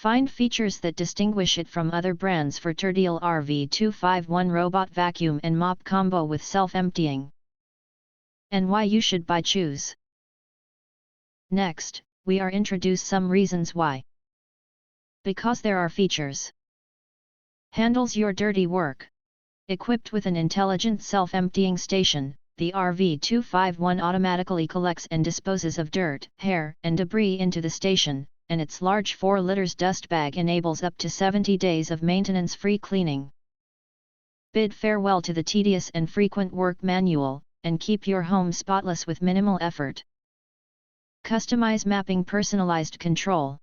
Find features that distinguish it from other brands for TRDIOL RV251 robot vacuum and mop combo with self-emptying. And why you should buy choose. Next, we are introduce some reasons why. Because there are features. Handles your dirty work. Equipped with an intelligent self-emptying station, the RV251 automatically collects and disposes of dirt, hair, and debris into the station, and its large 4 liters dust bag enables up to 70 days of maintenance-free cleaning. Bid farewell to the tedious and frequent work manual, and keep your home spotless with minimal effort. Customize mapping personalized control.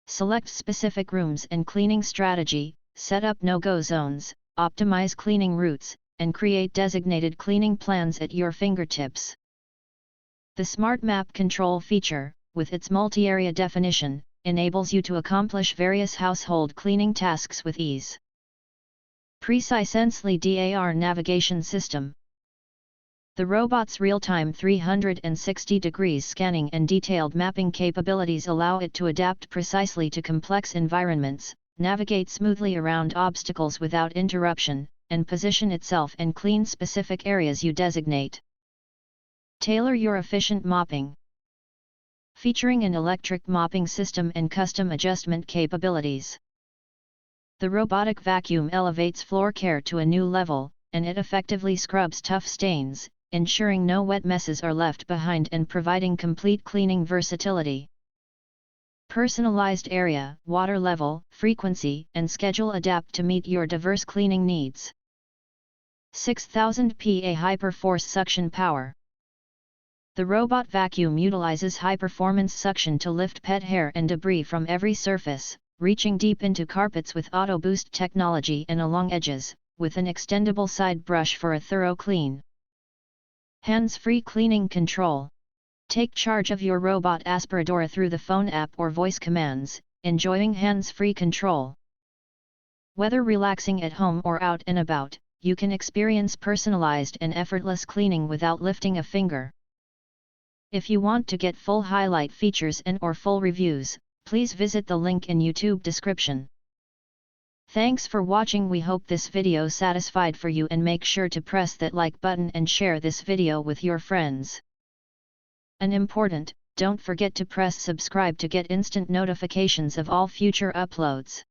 Select specific rooms and cleaning strategy, set up no-go zones, optimize cleaning routes, and create designated cleaning plans at your fingertips. The Smart Map Control feature, with its multi-area definition, enables you to accomplish various household cleaning tasks with ease. Precise LiDAR navigation system. The robot's real-time 360-degree scanning and detailed mapping capabilities allow it to adapt precisely to complex environments, navigate smoothly around obstacles without interruption, and position itself and clean specific areas you designate. Tailor your efficient mopping. Featuring an electric mopping system and custom adjustment capabilities. The robotic vacuum elevates floor care to a new level, and it effectively scrubs tough stains, ensuring no wet messes are left behind and providing complete cleaning versatility. Personalized area, water level, frequency, and schedule adapt to meet your diverse cleaning needs. 6000 PA Hyperforce Suction Power. The robot vacuum utilizes high-performance suction to lift pet hair and debris from every surface, reaching deep into carpets with auto boost technology and along edges, with an extendable side brush for a thorough clean. Hands-free cleaning control. Take charge of your robot aspiradora through the phone app or voice commands, enjoying hands-free control. Whether relaxing at home or out and about, you can experience personalized and effortless cleaning without lifting a finger. If you want to get full highlight features and/or full reviews, please visit the link in YouTube description. Thanks for watching. We hope this video satisfied for you, and make sure to press that like button and share this video with your friends. And important, don't forget to press subscribe to get instant notifications of all future uploads.